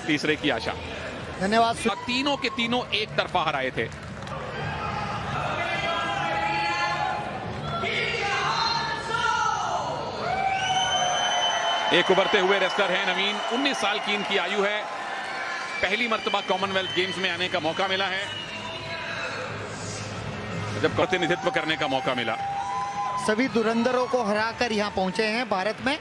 तीसरे की आशा। धन्यवाद। तीनों के तीनों एक तरफा हराए थे। एक उभरते हुए रेसलर हैं नवीन, 19 साल की इनकी आयु है। पहली मर्तबा कॉमनवेल्थ गेम्स में आने का मौका मिला है, जब प्रतिनिधित्व करने का मौका मिला। सभी धुरंधरों को हराकर यहां पहुंचे हैं भारत में,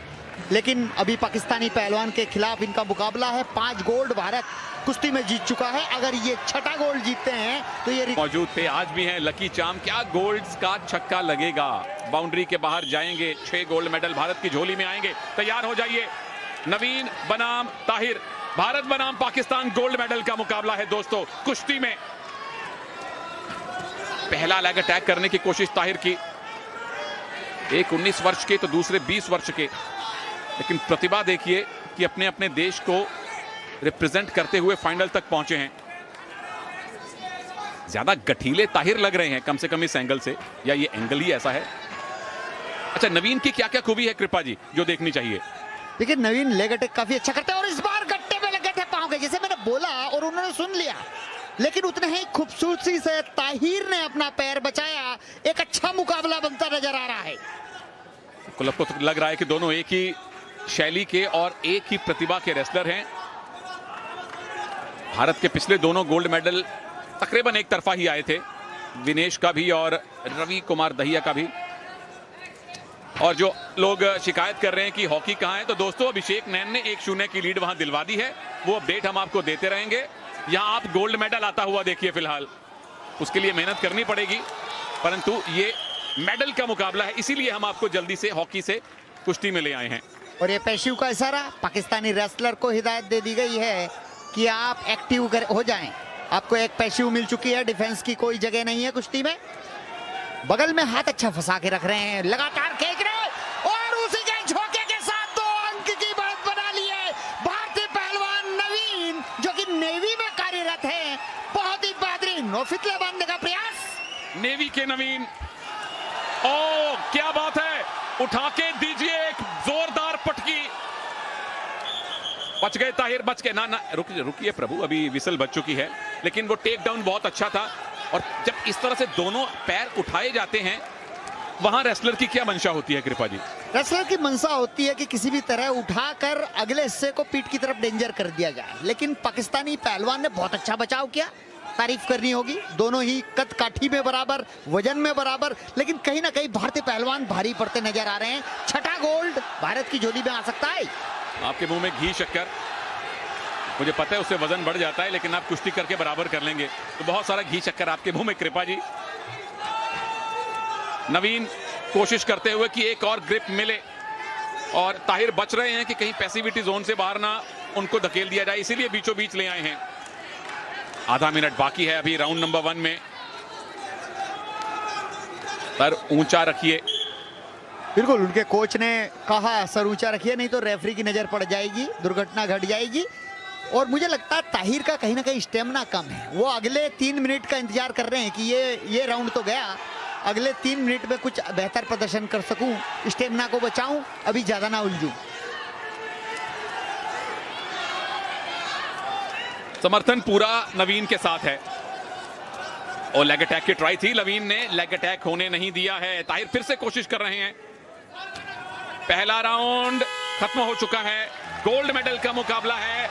लेकिन अभी पाकिस्तानी पहलवान के खिलाफ इनका मुकाबला है। 5 गोल्ड भारत कुश्ती में जीत चुका है। अगर ये छठा गोल्ड जीतते हैं तो ये मौजूद थे, आज भी हैं लकी चाम। क्या गोल्ड्स का छक्का लगेगा, बाउंड्री के बाहर जाएंगे। 6 गोल्ड मेडल भारत की झोली में आएंगे। तैयार हो जाइए। नवीन बनाम ताहिर, भारत बनाम पाकिस्तान गोल्ड मेडल का मुकाबला है दोस्तों कुश्ती में। पहला लेग अटैक करने की कोशिश ताहिर की, एक 19 वर्ष के तो दूसरे 20 वर्ष के, लेकिन प्रतिभा देखिए कि अपने अपने देश को रिप्रेजेंट करते हुए फाइनल तक पहुंचे हैं। ज्यादा गठीले ताहिर लग रहे हैं कम से कम इस एंगल से, या ये एंगल ही ऐसा है। अच्छा, नवीन की क्या क्या खूबी है कृपा जी जो देखनी चाहिए? देखिए, नवीन लेग अटैक काफी अच्छा करते हैं और इस बार गट्टे में लगे थे पांव के, जैसे मैंने बोला और उन्होंने सुन लिया, लेकिन उतने ही खूबसूरती से ताहिर ने अपना पैर बचाया। एक अच्छा मुकाबला बनता नजर आ रहा है। क्लब को तो लग रहा है कि दोनों एक ही शैली के और एक ही प्रतिभा के रेसलर हैं। भारत के पिछले दोनों गोल्ड मेडल तकरीबन एक तरफा ही आए थे, विनेश का भी और रवि कुमार दहिया का भी। और जो लोग शिकायत कर रहे हैं कि हॉकी कहां है, तो दोस्तों अभिषेक नैन ने 1-0 की लीड वहां दिलवा दी है। वो अपडेट हम आपको देते रहेंगे। यहां आप गोल्ड मेडल आता हुआ देखिए फिलहाल, उसके लिए मेहनत करनी पड़ेगी, परंतु ये मेडल का मुकाबला है, इसीलिए हम आपको जल्दी से हॉकी से कुश्ती में ले आए हैं। और ये पेशिव का इशारा पाकिस्तानी रेसलर को हिदायत दे दी गई है कि आप एक्टिव हो जाएं। आपको एक पेशिव मिल चुकी है, डिफेंस की कोई जगह नहीं है कुश्ती में। बगल में हाथ अच्छा फंसा के रख रहे हैं, लगातार खींच रहे और उसी के झोंके के साथ 2 अंक की बढ़त बना ली है भारतीय पहलवान नवीन, जो कि नेवी में कार्यरत है। बहुत ही बेहतरीन और फितले बांधने का प्रयास नेवी के नवीन। ओ क्या बात है, उठा के दीजिए एक जोरदार पटकी। बच गए ताहिर, बच गए। ना रुकिए प्रभु, अभी विसल बच चुकी है, लेकिन वो टेक डाउन बहुत अच्छा था। और जब इस तरह से दोनों पैर उठाए जाते हैं, वहां रेसलर की क्या मंशा होती है कृपा जी? रेसलर की मंशा होती है कि किसी भी तरह उठाकर अगले हिस्से को पीठ की तरफ डेंजर कर दिया जाए, लेकिन पाकिस्तानी पहलवान ने बहुत अच्छा बचाव किया। तारीफ करनी होगी। दोनों ही कद काठी में बराबर, वजन में बराबर, लेकिन कहीं ना कहीं भारतीय पहलवान भारी पड़ते नजर आ रहे हैं। छठा गोल्ड भारत की झोली में आ सकता है। आपके मुंह में घी शक्कर, मुझे पता है उससे वजन बढ़ जाता है, लेकिन आप कुश्ती करके बराबर कर लेंगे, तो बहुत सारा घी शक्कर आपके मुंह में कृपा जी। नवीन कोशिश करते हुए कि एक और ग्रिप मिले, और ताहिर बच रहे हैं कि कहीं पैसिविटी जोन से बाहर ना उनको धकेल दिया जाए, इसीलिए बीचों बीच ले आए हैं। आधा मिनट बाकी है अभी राउंड नंबर 1 में। सर ऊंचा रखिए। बिल्कुल, उनके कोच ने कहा सर ऊंचा रखिए, नहीं तो रेफरी की नजर पड़ जाएगी, दुर्घटना घट जाएगी। और मुझे लगता है ताहिर का कहीं ना कहीं स्टेमिना कम है। वो अगले 3 मिनट का इंतजार कर रहे हैं कि ये राउंड तो गया, अगले 3 मिनट में कुछ बेहतर प्रदर्शन कर सकूं, स्टेमिना को बचाऊं, अभी ज्यादा ना उलझूं। समर्थन पूरा नवीन के साथ है। और लेग अटैक की ट्राई थी, नवीन ने लेग अटैक होने नहीं दिया है। ताहिर फिर से कोशिश कर रहे हैं। पहला राउंड खत्म हो चुका है। गोल्ड मेडल का मुकाबला है।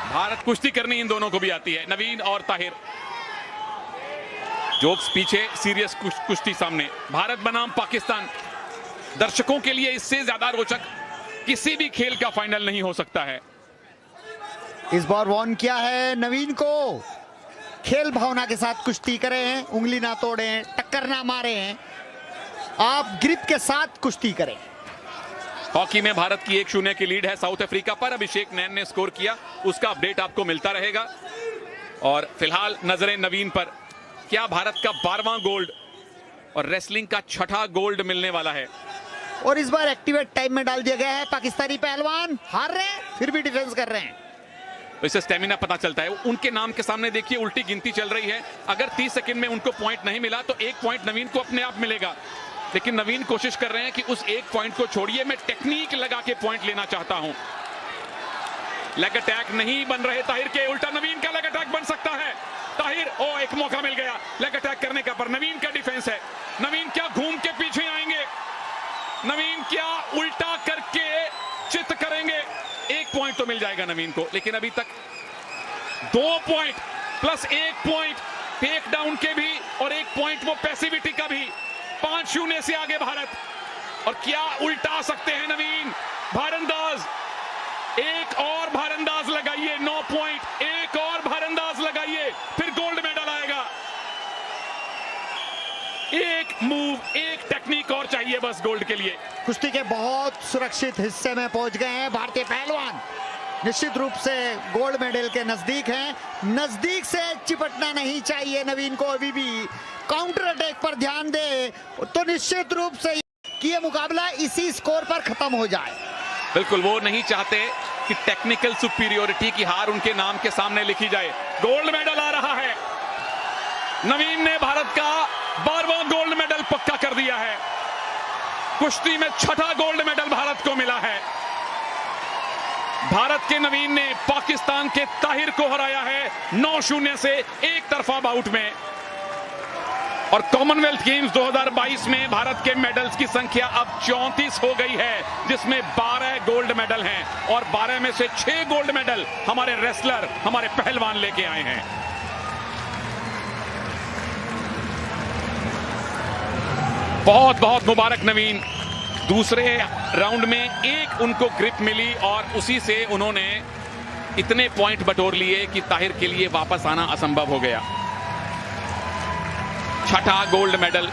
भारत कुश्ती करनी इन दोनों को भी आती है, नवीन और ताहिर। जोक्स पीछे, सीरियस कुश्ती सामने। भारत बनाम पाकिस्तान। दर्शकों के लिए इससे ज्यादा रोचक किसी भी खेल का फाइनल नहीं हो सकता है। इस बार वॉर्न किया है नवीन को, खेल भावना के साथ कुश्ती करें, उंगली ना तोड़ें, टक्कर ना मारें, आप ग्रिप के साथ कुश्ती करें। हॉकी में भारत की 1-0 की लीड है साउथ अफ्रीका पर। अभिषेक नैन ने स्कोर किया, उसका अपडेट आपको मिलता रहेगा। और फिलहाल नजरें नवीन पर। क्या भारत का 12वां गोल्ड और रेसलिंग का 6ठा गोल्ड मिलने वाला है? और इस बार एक्टिवेट टाइम में डाल दिया गया है। पाकिस्तानी पहलवान हार रहे हैं, फिर भी डिफेंस कर रहे हैं। तो इससे स्टेमिना पता चलता है। उनके नाम के सामने देखिए उल्टी गिनती चल रही है। अगर 30 सेकंड में उनको पॉइंट नहीं मिला तो 1 पॉइंट नवीन को अपने आप मिलेगा। लेकिन नवीन कोशिश कर रहे हैं कि उस 1 पॉइंट को छोड़िए, मैं टेक्निक लगा के पॉइंट लेना चाहता हूं। लेग अटैक नहीं बन रहे ताहिर के, उल्टा नवीन का लेग अटैक बन सकता है। ताहिर, ओ एक मौका मिल गया लेग अटैक करने का, पर नवीन का डिफेंस है। नवीन क्या घूम के पीछे आएंगे, नवीन क्या उल्टा करके चित करेंगे। 1 पॉइंट तो मिल जाएगा नवीन को, लेकिन अभी तक 2 point plus 1 point take down के भी और 1 पॉइंट वो पैसिविटी का भी। 5-0 से आगे भारत, और क्या उल्टा सकते हैं नवीन। भारंदाज, एक और भारंदाज लगाइए, 9 पॉइंट, एक और भारंदाज लगाइए, फिर गोल्ड मेडल आएगा। एक मूव, एक टेक्निक और चाहिए बस गोल्ड के लिए। कुश्ती के बहुत सुरक्षित हिस्से में पहुंच गए हैं भारतीय पहलवान, निश्चित रूप से गोल्ड मेडल के नजदीक हैं। नजदीक से चिपटना नहीं चाहिए नवीन को अभी भी। काउंटर अटैक पर ध्यान दे तो निश्चित रूप से कि ये मुकाबला इसी स्कोर पर खत्म हो जाए। बिल्कुल, वो नहीं चाहते कि टेक्निकल सुपीरियोरिटी की हार उनके नाम के सामने लिखी जाए। गोल्ड मेडल आ रहा है, नवीन ने भारत का 12वां गोल्ड मेडल पक्का कर दिया है। कुश्ती में 6ठा गोल्ड मेडल भारत को मिला है। भारत के नवीन ने पाकिस्तान के ताहिर को हराया है 9-0 से एक तरफा बाउट में। और कॉमनवेल्थ गेम्स 2022 में भारत के मेडल्स की संख्या अब 34 हो गई है, जिसमें 12 गोल्ड मेडल हैं और 12 में से 6 गोल्ड मेडल हमारे रेसलर, हमारे पहलवान लेके आए हैं। बहुत बहुत मुबारक नवीन। दूसरे राउंड में एक उनको ग्रिप मिली और उसी से उन्होंने इतने पॉइंट बटोर लिए कि ताहिर के लिए वापस आना असंभव हो गया। 6ठा गोल्ड मेडल